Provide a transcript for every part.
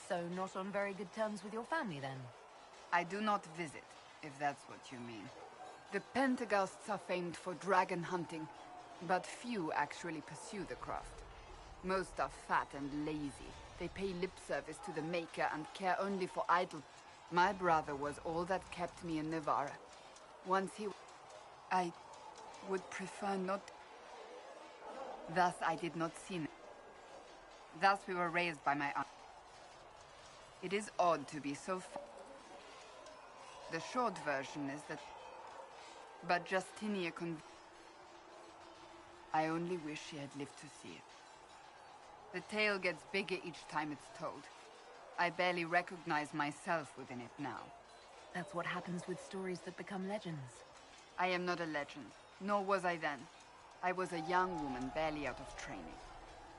So not on very good terms with your family, then? I do not visit, if that's what you mean. The Pentaghasts are famed for dragon hunting, but few actually pursue the craft. Most are fat and lazy. They pay lip service to the Maker and care only for idle. My brother was all that kept me in Navarra. Once he... I would prefer not... Thus I did not see... Thus we were raised by my aunt. It is odd to be so... The short version is that... But Justinia I only wish she had lived to see it. The tale gets bigger each time it's told. I barely recognize myself within it now. That's what happens with stories that become legends. I am not a legend, nor was I then. I was a young woman barely out of training.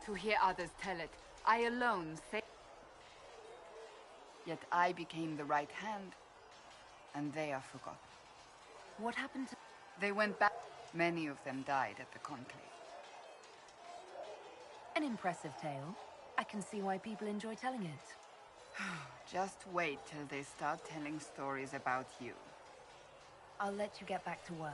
To hear others tell it, I alone say... Yet I became the right hand, and they are forgotten. What happened to... They went back. Many of them died at the Conclave. An impressive tale. I can see why people enjoy telling it. Just wait till they start telling stories about you. I'll let you get back to work.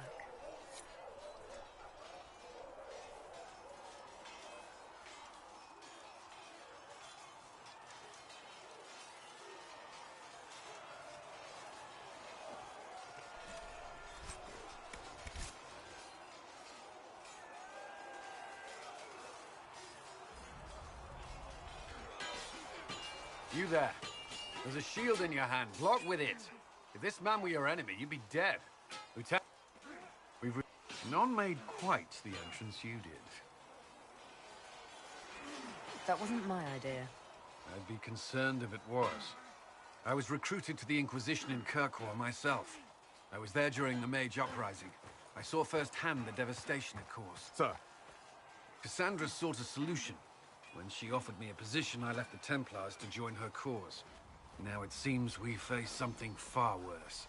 You there. There's a shield in your hand. Block with it. If this man were your enemy, you'd be dead. Lieutenant, none made quite the entrance you did. That wasn't my idea. I'd be concerned if it was. I was recruited to the Inquisition in Kirkwall myself. I was there during the Mage Uprising. I saw firsthand the devastation it caused. Sir. Cassandra sought a solution. When she offered me a position, I left the Templars to join her cause. Now it seems we face something far worse.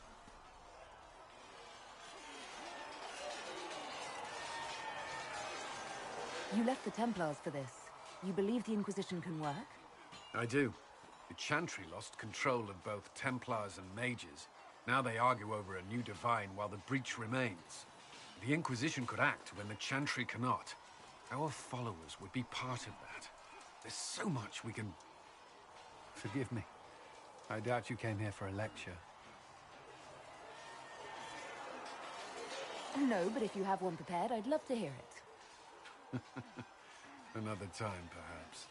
You left the Templars for this. You believe the Inquisition can work? I do. The Chantry lost control of both Templars and Mages. Now they argue over a new Divine while the breach remains. The Inquisition could act when the Chantry cannot. Our followers would be part of that. There's so much we can... Forgive me. I doubt you came here for a lecture. No, but if you have one prepared, I'd love to hear it. Another time, perhaps.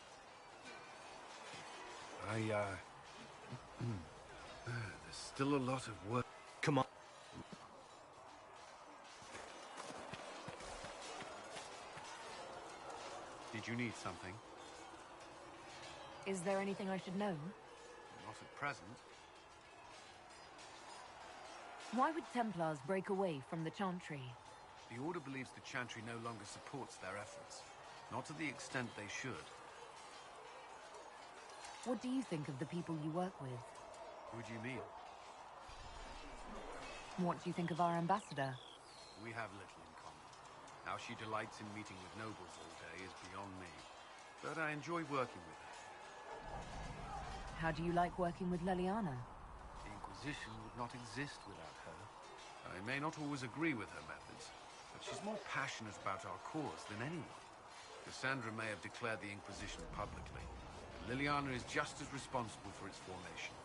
There's still a lot of work. Come on. Did you need something? Is there anything I should know? Not at present. Why would Templars break away from the Chantry? The Order believes the Chantry no longer supports their efforts. Not to the extent they should. What do you think of the people you work with? Who do you mean? What do you think of our ambassador? We have little in common. How she delights in meeting with nobles all day is beyond me. But I enjoy working with her. How do you like working with Leliana? The Inquisition would not exist without her. I may not always agree with her methods, but she's more passionate about our cause than anyone. Cassandra may have declared the Inquisition publicly, but Leliana is just as responsible for its formation.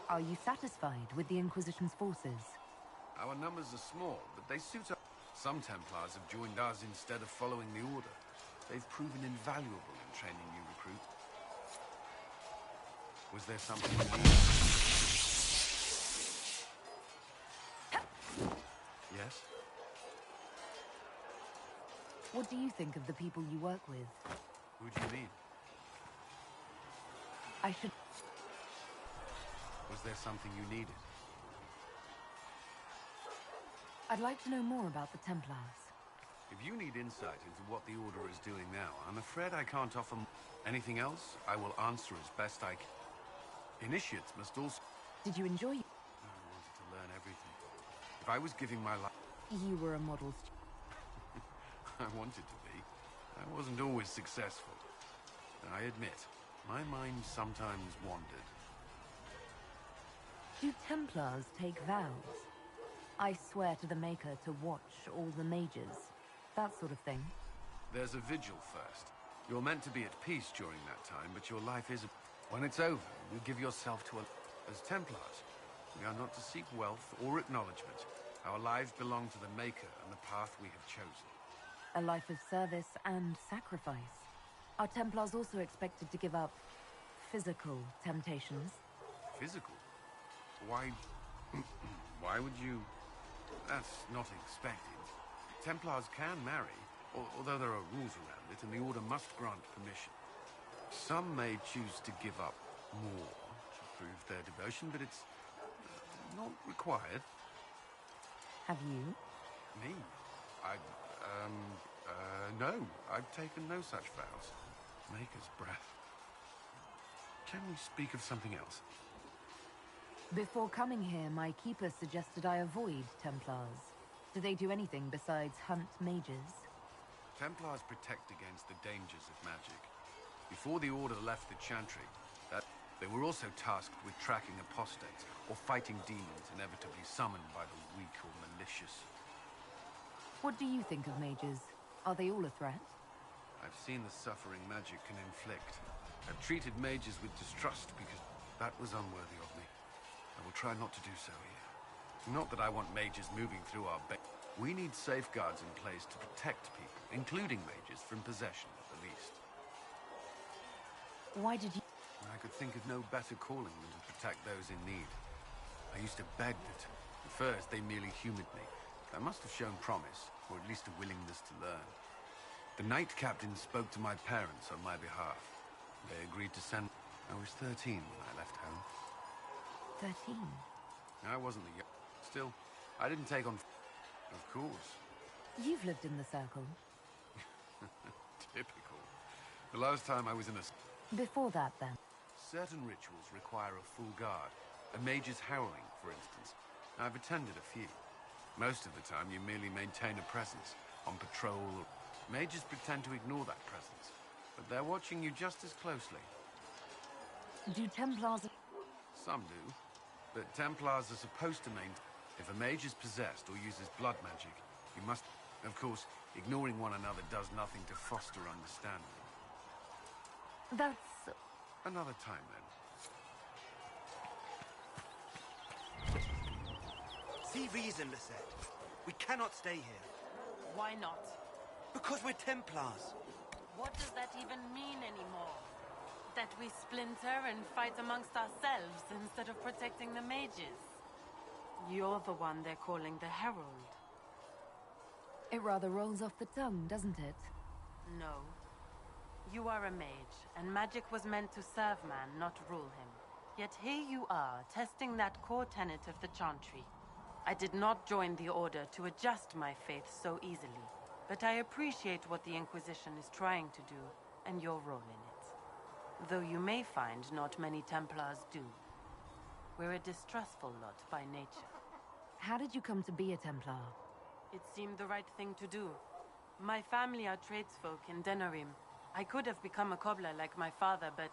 Are you satisfied with the Inquisition's forces? Our numbers are small, but they suit us. Some Templars have joined us instead of following the Order. They've proven invaluable in training new recruits. Was there something you needed? Yes? What do you think of the people you work with? Who do you mean? I should... Was there something you needed? I'd like to know more about the Templars. If you need insight into what the Order is doing now, I'm afraid I can't offer anything else. I will answer as best I can. Initiates must also... Did you enjoy... I wanted to learn everything. If I was giving my life... You were a model I wanted to be. I wasn't always successful. I admit. My mind sometimes wandered. Do Templars take vows? I swear to the Maker to watch all the mages. That sort of thing. There's a vigil first. You're meant to be at peace during that time, but your life is... When it's over, you give yourself to a... As Templars, we are not to seek wealth or acknowledgement. Our lives belong to the Maker and the path we have chosen. A life of service and sacrifice. Are Templars also expected to give up physical temptations? Physical? Why... Why would you... That's not expected. Templars can marry, although there are rules around it, and the Order must grant permission. Some may choose to give up more to prove their devotion, but it's not required. Have you? Me? No. I've taken no such vows. Maker's breath. Can we speak of something else? Before coming here, my keeper suggested I avoid Templars. Do they do anything besides hunt mages? Templars protect against the dangers of magic. Before the Order left the Chantry, they were also tasked with tracking apostates or fighting demons inevitably summoned by the weak or malicious. What do you think of mages? Are they all a threat? I've seen the suffering magic can inflict. I've treated mages with distrust because that was unworthy of me. I will try not to do so here. Not that I want mages moving through our base. We need safeguards in place to protect people, including mages, from possession, at the least. Why did you... I could think of no better calling than to protect those in need. I used to beg that. At first, they merely humored me. I must have shown promise, or at least a willingness to learn. The Knight Captain spoke to my parents on my behalf. They agreed to send... I was 13 when I left home. 13? I wasn't the young... Still, I didn't take on... Of course. You've lived in the Circle. Typical. The last time I was in a... Before that, then? Certain rituals require a full guard. A mage's howling, for instance. I've attended a few. Most of the time, you merely maintain a presence. On patrol... Mages pretend to ignore that presence. But they're watching you just as closely. Do Templars... Some do. But Templars are supposed to maintain... If a mage is possessed or uses blood magic, you must... Of course, ignoring one another does nothing to foster understanding. That's... Another time, then. See reason, Lisette. We cannot stay here. Why not? Because we're Templars. What does that even mean anymore? That we splinter and fight amongst ourselves instead of protecting the mages? You're the one they're calling the Herald. It rather rolls off the tongue, doesn't it? No. You are a mage, and magic was meant to serve man, not rule him. Yet here you are, testing that core tenet of the Chantry. I did not join the Order to adjust my faith so easily, but I appreciate what the Inquisition is trying to do, and your role in it. Though you may find not many Templars do. We're a distrustful lot by nature. How did you come to be a Templar? It seemed the right thing to do. My family are tradesfolk in Denerim. I could have become a cobbler like my father, but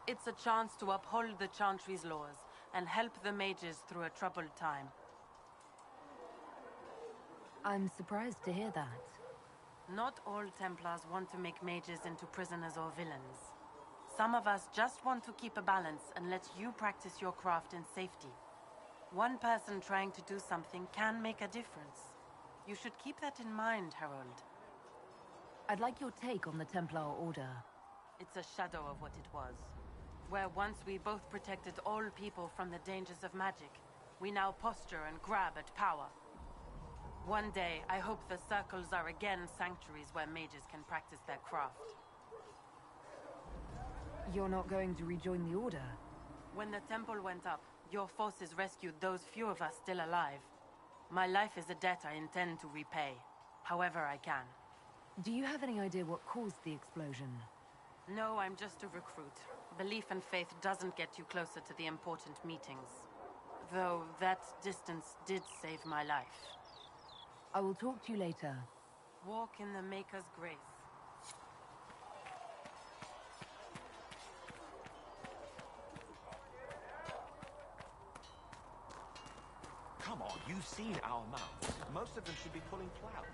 it's a chance to uphold the Chantry's laws and help the mages through a troubled time. I'm surprised to hear that. Not all Templars want to make mages into prisoners or villains. Some of us just want to keep a balance and let you practice your craft in safety. One person trying to do something can make a difference. You should keep that in mind, Harold. I'd like your take on the Templar Order. It's a shadow of what it was. Where once we both protected all people from the dangers of magic, we now posture and grab at power. One day, I hope the circles are again sanctuaries where mages can practice their craft. You're not going to rejoin the Order? When the temple went up, your forces rescued those few of us still alive. My life is a debt I intend to repay, however I can. Do you have any idea what caused the explosion? No, I'm just a recruit. Belief and faith doesn't get you closer to the important meetings. Though that distance did save my life. I will talk to you later. Walk in the Maker's grace. Oh, you've seen our mounts. Most of them should be pulling plows.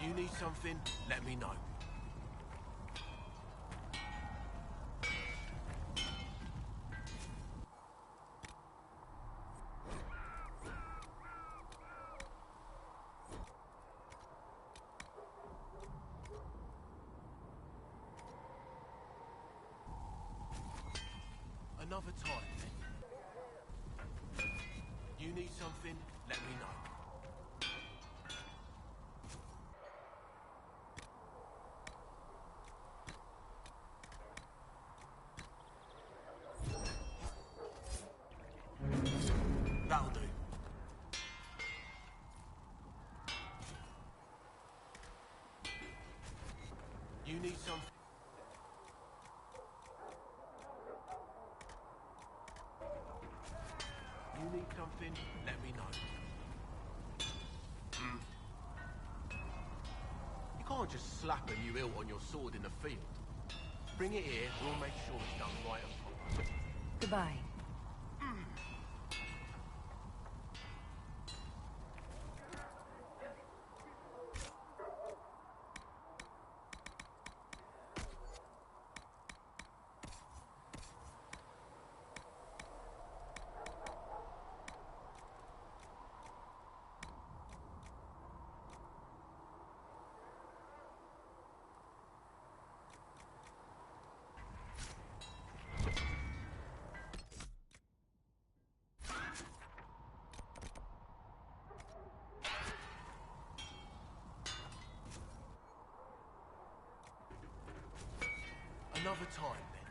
You need something? Let me know. Another time, then. You need something? Let me know. That'll do. You need something? You need something? Let me know. You can't just slap a new hilt on your sword in the field. Bring it here, we'll make sure it's done right and proper. Goodbye. Another time, then.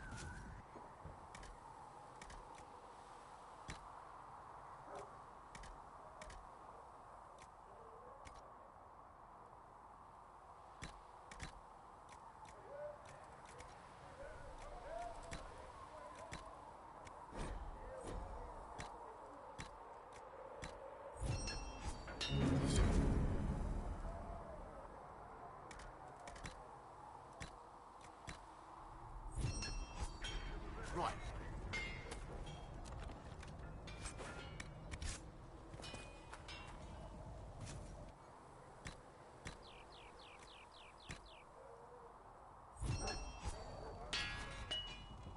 Right.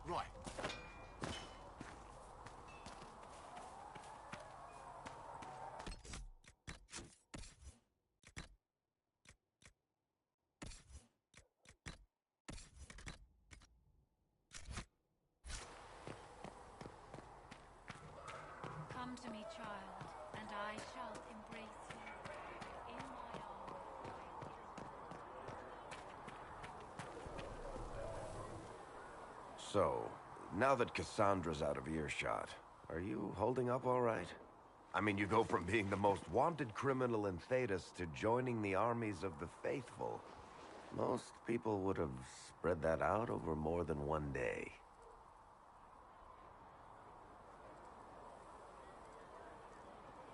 Right. Come to me, child, and I shall embrace you in my arms. So, now that Cassandra's out of earshot, are you holding up all right? I mean, you go from being the most wanted criminal in Thedas to joining the armies of the faithful. Most people would have spread that out over more than one day.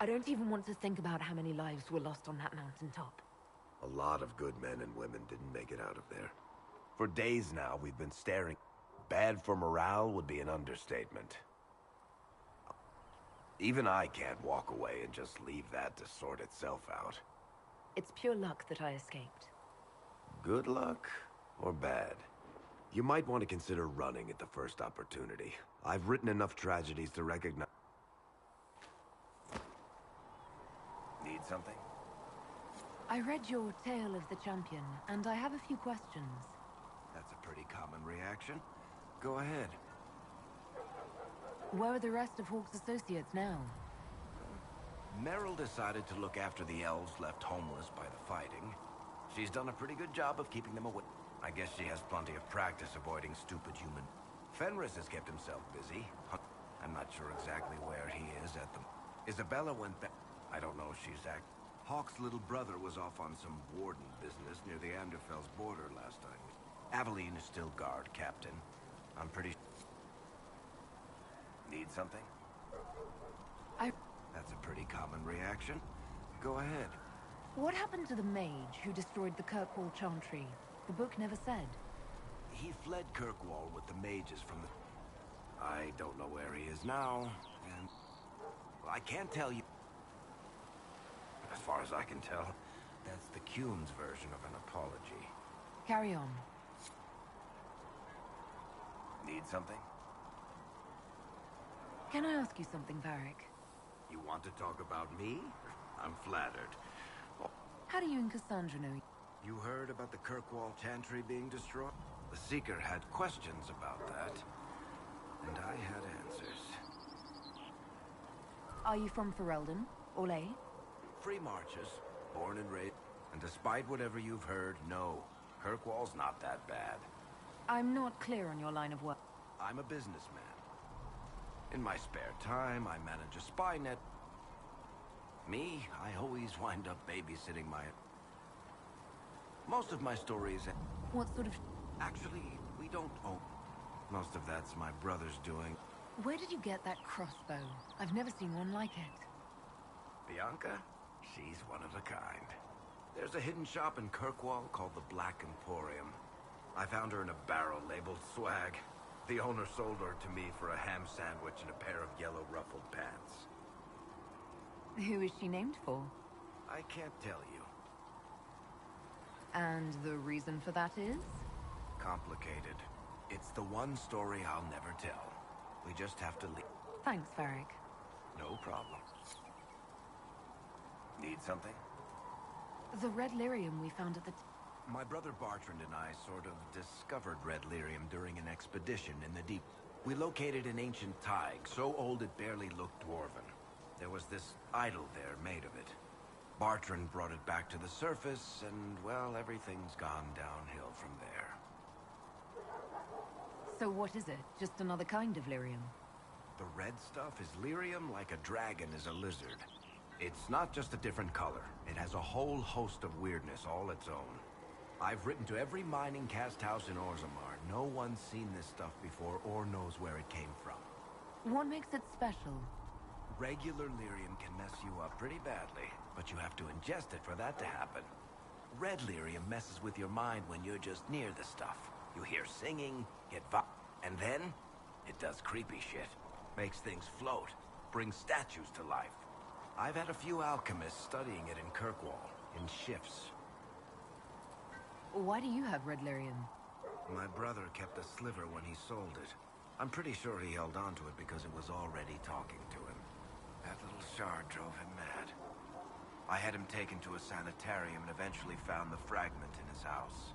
I don't even want to think about how many lives were lost on that mountaintop. A lot of good men and women didn't make it out of there. For days now, we've been staring. Bad for morale would be an understatement. Even I can't walk away and just leave that to sort itself out. It's pure luck that I escaped. Good luck or bad? You might want to consider running at the first opportunity. I've written enough tragedies to recognize... Need something? I read your Tale of the Champion, and I have a few questions. That's a pretty common reaction. Go ahead. Where are the rest of Hawke's associates now? Meryl decided to look after the elves left homeless by the fighting. She's done a pretty good job of keeping them away. I guess she has plenty of practice avoiding stupid human. Fenris has kept himself busy. I'm not sure exactly where he is at the... Isabella went back. I don't know if she's Hawke's little brother was off on some warden business near the Anderfell's border last time. Aveline is still guard captain. I'm pretty... Need something? That's a pretty common reaction. Go ahead. What happened to the mage who destroyed the Kirkwall Chantry? The book never said. He fled Kirkwall with the mages from the... I don't know where he is now, and... Well, I can't tell you. As far as I can tell, that's the Cune's version of an apology. Carry on. Need something? Can I ask you something, Varric? You want to talk about me? I'm flattered. How do you and Cassandra know? You heard about the Kirkwall Chantry being destroyed? The Seeker had questions about that, and I had answers. Are you from Ferelden? Orlais? Free Marches, born and raised. And despite whatever you've heard, no. Kirkwall's not that bad. I'm not clear on your line of work. I'm a businessman. In my spare time, I manage a spy net. Me, I always wind up babysitting my... Most of my stories... What sort of... Actually, we don't own... Most of that's my brother's doing. Where did you get that crossbow? I've never seen one like it. Bianca? She's one of a kind. There's a hidden shop in Kirkwall called the Black Emporium. I found her in a barrel labeled swag. The owner sold her to me for a ham sandwich and a pair of yellow ruffled pants. Who is she named for? I can't tell you. And the reason for that is? Complicated. It's the one story I'll never tell. We just have to leave. Thanks, Varric. No problem. Need something? The red lyrium we found at the... My brother Bartrand and I sort of discovered red lyrium during an expedition in the deep. We located an ancient Tig, so old it barely looked dwarven. There was this idol there made of it. Bartrand brought it back to the surface, and, well, everything's gone downhill from there. So what is it? Just another kind of lyrium? The red stuff is lyrium like a dragon is a lizard. It's not just a different color. It has a whole host of weirdness all its own. I've written to every mining cast house in Orzammar. No one's seen this stuff before or knows where it came from. What makes it special? Regular lyrium can mess you up pretty badly, but you have to ingest it for that to happen. Red lyrium messes with your mind when you're just near the stuff. You hear singing, get and then it does creepy shit. Makes things float, brings statues to life. I've had a few alchemists studying it in Kirkwall, in shifts. Why do you have red lyrium? My brother kept a sliver when he sold it. I'm pretty sure he held on to it because it was already talking to him. That little shard drove him mad. I had him taken to a sanitarium and eventually found the fragment in his house.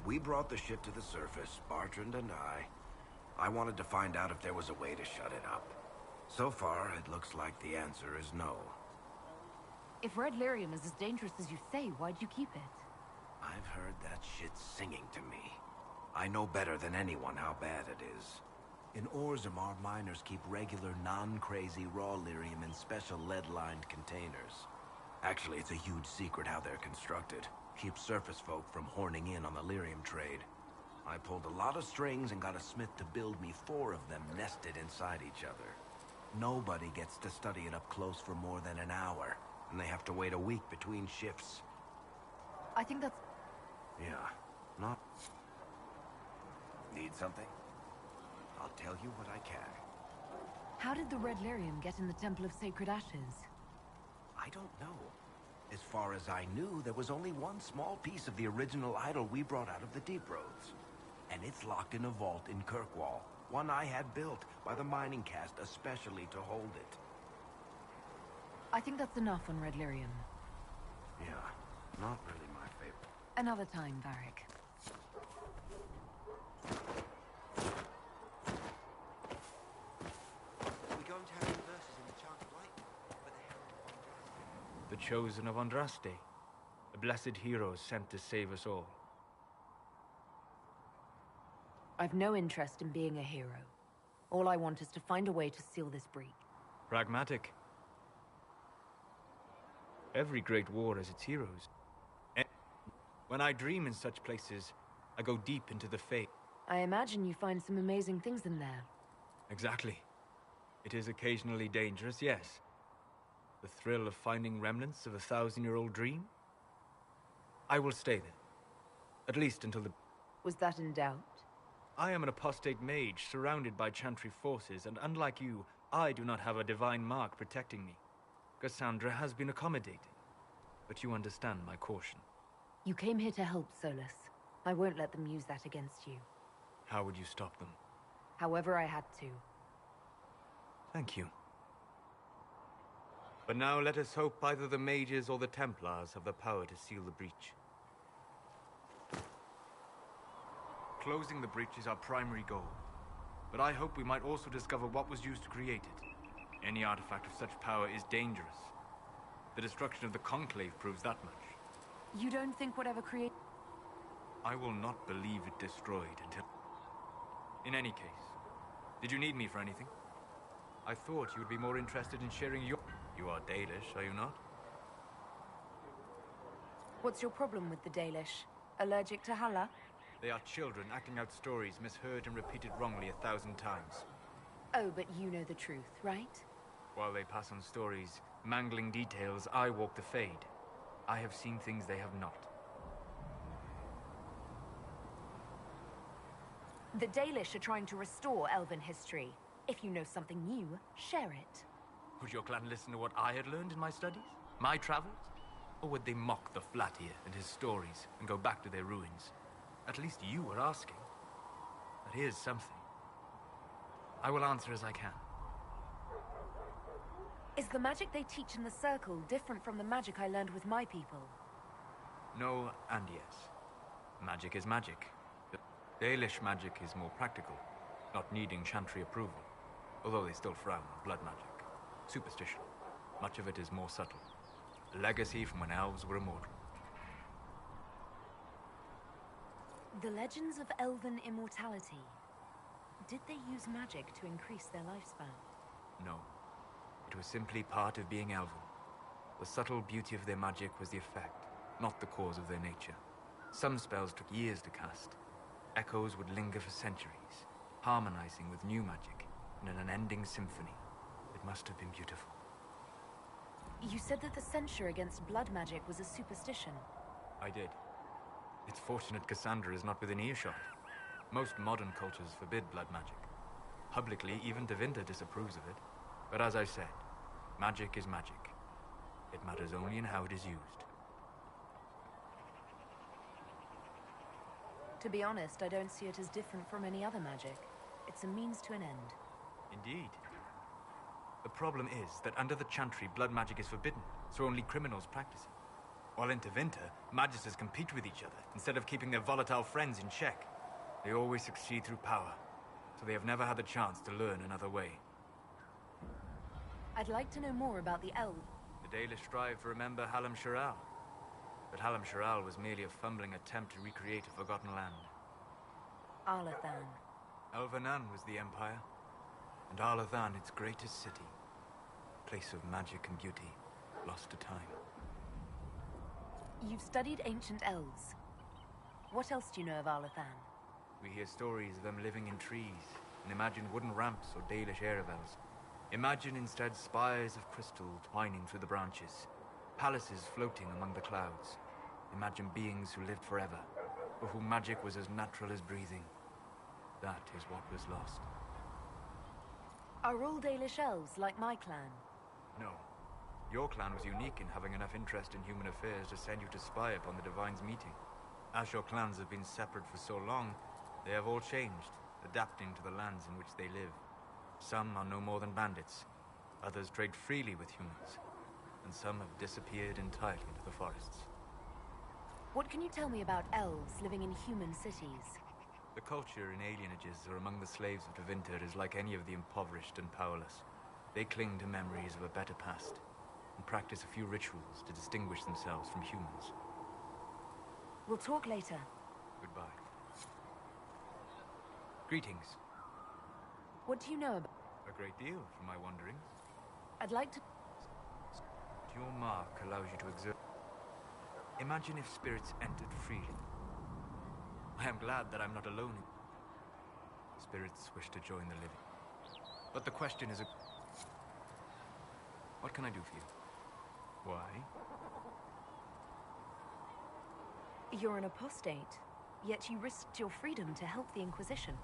We brought the ship to the surface, Bartrand and I. I wanted to find out if there was a way to shut it up. So far, it looks like the answer is no. If red lyrium is as dangerous as you say, why'd you keep it? I've heard that shit singing to me. I know better than anyone how bad it is. In Orzammar, miners keep regular, non-crazy raw lyrium in special lead-lined containers. Actually, it's a huge secret how they're constructed. Keeps surface folk from horning in on the lyrium trade. I pulled a lot of strings and got a smith to build me 4 of them nested inside each other. Nobody gets to study it up close for more than an hour, and they have to wait a week between shifts. I think that's... Yeah, not... Need something? I'll tell you what I can. How did the red lyrium get in the Temple of Sacred Ashes? I don't know. As far as I knew, there was only one small piece of the original idol we brought out of the Deep Roads. And it's locked in a vault in Kirkwall. One I had built by the mining cast especially to hold it. I think that's enough on red lyrium. Yeah, not really my favorite. Another time, Varric. The chosen of Andraste. A blessed hero sent to save us all. I've no interest in being a hero. All I want is to find a way to seal this breach. Pragmatic. Every great war has its heroes. When I dream in such places, I go deep into the fate. I imagine you find some amazing things in there. Exactly. It is occasionally dangerous, yes. The thrill of finding remnants of a 1,000-year-old dream? I will stay there. At least until the... Was that in doubt? I am an apostate mage surrounded by Chantry forces, and unlike you, I do not have a divine mark protecting me. Cassandra has been accommodating, but you understand my caution. You came here to help, Solus. I won't let them use that against you. How would you stop them? However I had to. Thank you. But now let us hope either the mages or the Templars have the power to seal the breach. Closing the breach is our primary goal. But I hope we might also discover what was used to create it. Any artifact of such power is dangerous. The destruction of the Conclave proves that much. You don't think whatever created... I will not believe it destroyed until... In any case, did you need me for anything? I thought you would be more interested in sharing your... You are Dalish, are you not? What's your problem with the Dalish? Allergic to Hala? They are children acting out stories misheard and repeated wrongly 1,000 times. Oh, but you know the truth, right? While they pass on stories, mangling details, I walk the Fade. I have seen things they have not. The Dalish are trying to restore Elven history. If you know something new, share it. Would your clan listen to what I had learned in my studies? My travels? Or would they mock the Flatir and his stories and go back to their ruins? At least you were asking. That is something. I will answer as I can. Is the magic they teach in the Circle different from the magic I learned with my people? No and yes. Magic is magic. Dalish magic is more practical, not needing Chantry approval, although they still frown on blood magic. Superstition. Much of it is more subtle. A legacy from when elves were immortal. The legends of Elven immortality. Did they use magic to increase their lifespan? No. It was simply part of being Elven. The subtle beauty of their magic was the effect, not the cause of their nature. Some spells took years to cast. Echoes would linger for centuries, harmonizing with new magic in an unending symphony. It must have been beautiful. You said that the censure against blood magic was a superstition. I did. It's fortunate Cassandra is not within earshot. Most modern cultures forbid blood magic. Publicly, even Devinter disapproves of it. But as I said, magic is magic. It matters only in how it is used. To be honest, I don't see it as different from any other magic. It's a means to an end. Indeed. The problem is that under the Chantry, blood magic is forbidden, so only criminals practice it. While in Tevinter, magisters compete with each other, instead of keeping their volatile friends in check. They always succeed through power, so they have never had the chance to learn another way. I'd like to know more about the elves. The Dalish strive to remember Hallam Sharal. But Hallam Sharal was merely a fumbling attempt to recreate a forgotten land. Arlathan. Elvanan was the Empire, and Arlathan its greatest city. Place of magic and beauty, lost to time. You've studied ancient elves. What else do you know of Arlathan? We hear stories of them living in trees, and imagine wooden ramps or Dalish Erebels. Imagine instead spires of crystal twining through the branches, palaces floating among the clouds. Imagine beings who lived forever, for whom magic was as natural as breathing. That is what was lost. Are all Dalish elves like my clan? No. Your clan was unique in having enough interest in human affairs to send you to spy upon the Divine's meeting. As your clans have been separate for so long, they have all changed, adapting to the lands in which they live. Some are no more than bandits, others trade freely with humans, and some have disappeared entirely into the forests. What can you tell me about elves living in human cities? The culture in alienages or among the slaves of Tevinter is like any of the impoverished and powerless. They cling to memories of a better past. and practice a few rituals to distinguish themselves from humans. We'll talk later. Goodbye. Greetings. What do you know about... A great deal from my wanderings. I'd like to... Your mark allows you to exert... Imagine if spirits entered freely. I am glad that I'm not alone. Spirits wish to join the living. But the question is... What can I do for you? Why? You're an apostate, yet you risked your freedom to help the Inquisition.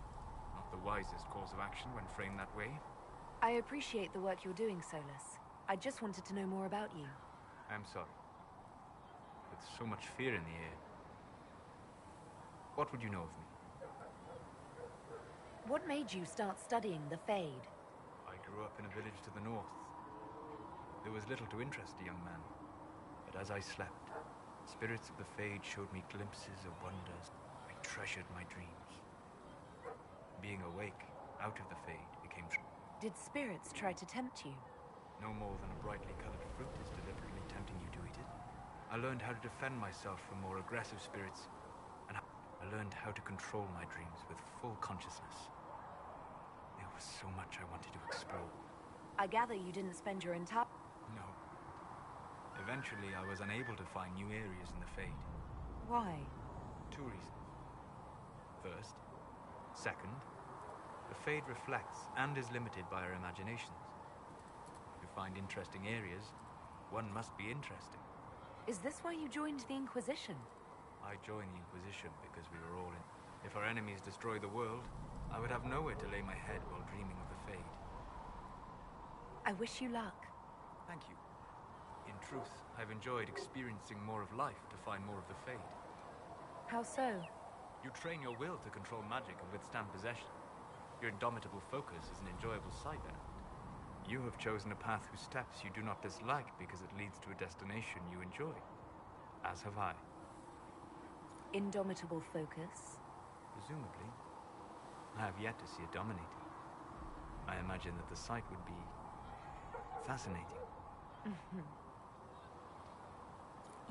Not the wisest course of action when framed that way. I appreciate the work you're doing, Solus. I just wanted to know more about you. I'm sorry. With so much fear in the air. What would you know of me? What made you start studying the Fade? I grew up in a village to the north. There was little to interest a young man. But as I slept, spirits of the Fade showed me glimpses of wonders. I treasured my dreams. Being awake, out of the Fade, became true. Did spirits try to tempt you? No more than a brightly colored fruit is deliberately tempting you to eat it. I learned how to defend myself from more aggressive spirits, and I learned how to control my dreams with full consciousness. There was so much I wanted to explore. I gather you didn't spend your entire... No. Eventually, I was unable to find new areas in the Fade. Why? 2 reasons. First, second, the Fade reflects and is limited by our imaginations. To find interesting areas, one must be interesting. Is this why you joined the Inquisition? I joined the Inquisition because we were all in. If our enemies destroy the world, I would have nowhere to lay my head while dreaming of the Fade. I wish you luck. Thank you. In truth, I've enjoyed experiencing more of life to find more of the Fade. How so? You train your will to control magic and withstand possession. Your indomitable focus is an enjoyable sight, and you have chosen a path whose steps you do not dislike because it leads to a destination you enjoy. As have I. Indomitable focus? Presumably. I have yet to see it dominating. I imagine that the sight would be... fascinating.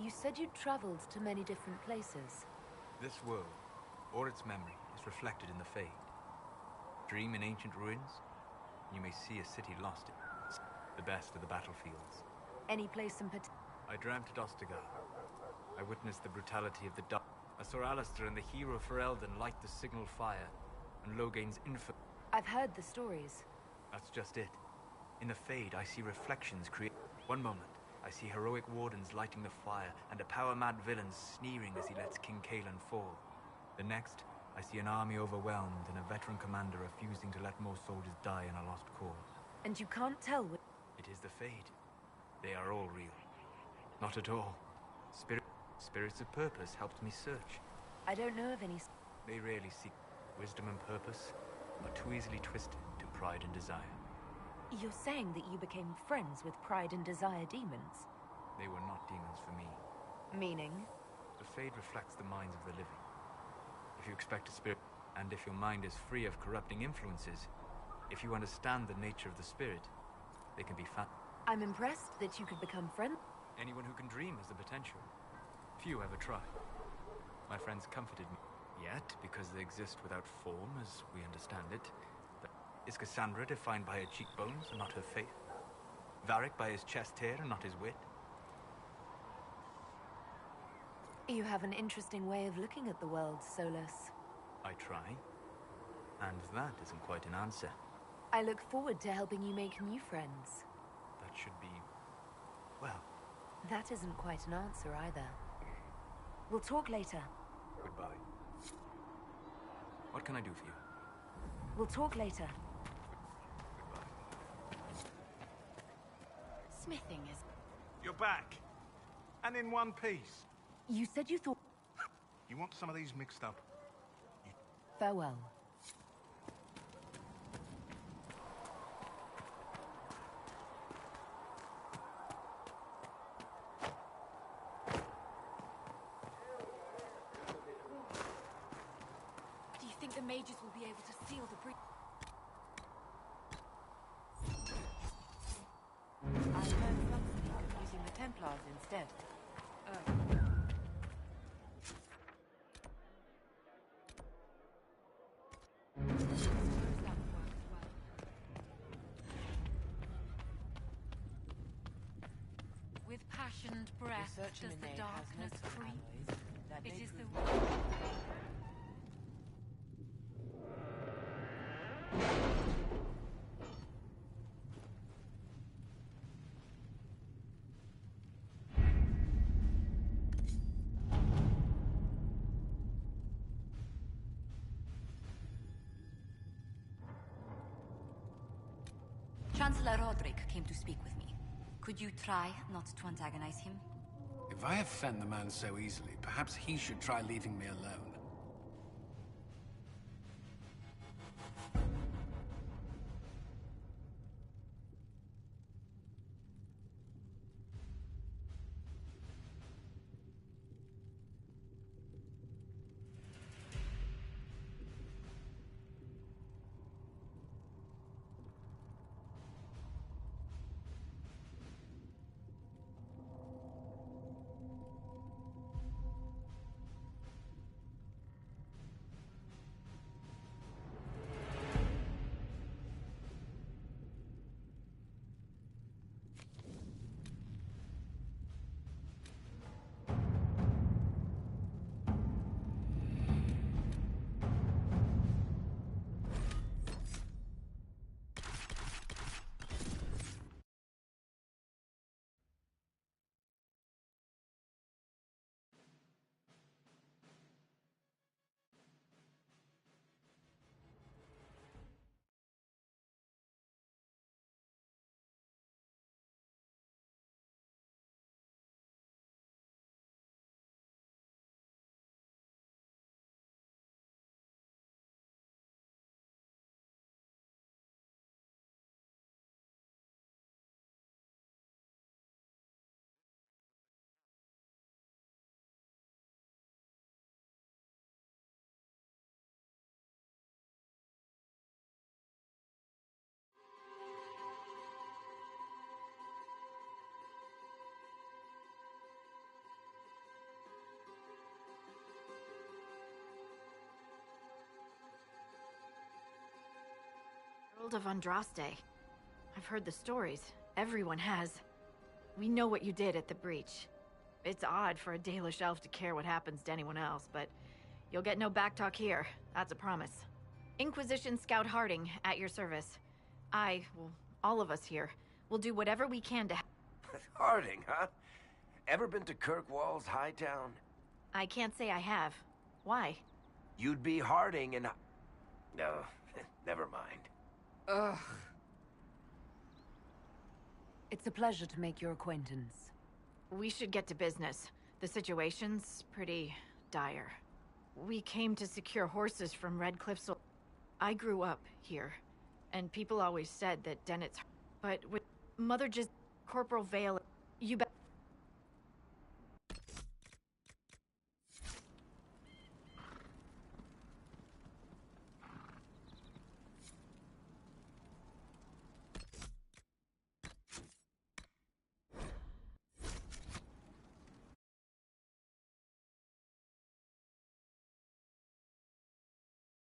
You said you'd traveled to many different places. This world, or its memory, is reflected in the Fade. Dream in ancient ruins, you may see a city lost in the best of the battlefields. Any place in particular? I dreamt at Ostagar. I witnessed the brutality of the dark. I saw Alistair and the hero Ferelden light the signal fire, and Logain's infant. I've heard the stories. That's just it. In the Fade, I see reflections create. One moment, I see heroic wardens lighting the fire, and a power-mad villain sneering as he lets King Kaelan fall. The next, I see an army overwhelmed and a veteran commander refusing to let more soldiers die in a lost cause. And you can't tell which... It is the Fade. They are all real. Not at all. Spirits of purpose helped me search. I don't know of any... They rarely seek wisdom and purpose, are too easily twisted to pride and desire. You're saying that you became friends with Pride and Desire demons? They were not demons for me. Meaning? The Fade reflects the minds of the living. If you expect a spirit, and if your mind is free of corrupting influences, if you understand the nature of the spirit, they can be I'm impressed that you could become friends. Anyone who can dream has the potential. Few ever try. My friends comforted me. Yet, because they exist without form, as we understand it, is Cassandra defined by her cheekbones and not her faith? Varric by his chest hair and not his wit? You have an interesting way of looking at the world, Solus. I try. And that isn't quite an answer. I look forward to helping you make new friends. That should be... well... That isn't quite an answer either. We'll talk later. Goodbye. What can I do for you? We'll talk later. Smithing is... You're back. And in one piece. You said you thought... You want some of these mixed up? Farewell. Do you think the mages will be able to seal the breach? I heard something. Templars instead. With passioned breath Research does the Minade has darkness notes of creep. alloys that It may is the prove- Chancellor Roderick came to speak with me. Could you try not to antagonize him? If I offend the man so easily, perhaps he should try leaving me alone. World of Andraste. I've heard the stories. Everyone has. We know what you did at the breach. It's odd for a Dalish elf to care what happens to anyone else, but you'll get no backtalk here. That's a promise. Inquisition Scout Harding, at your service. Well, all of us here, will do whatever we can to... Harding, huh? Ever been to Kirkwall's Hightown? I can't say I have. Why? You'd be Harding and... No, never mind. Ugh. It's a pleasure to make your acquaintance. We should get to business. The situation's pretty dire. We came to secure horses from Red Cliffs. I grew up here, and people always said that Dennett's... But with Mother just... Corporal Vale... You bet...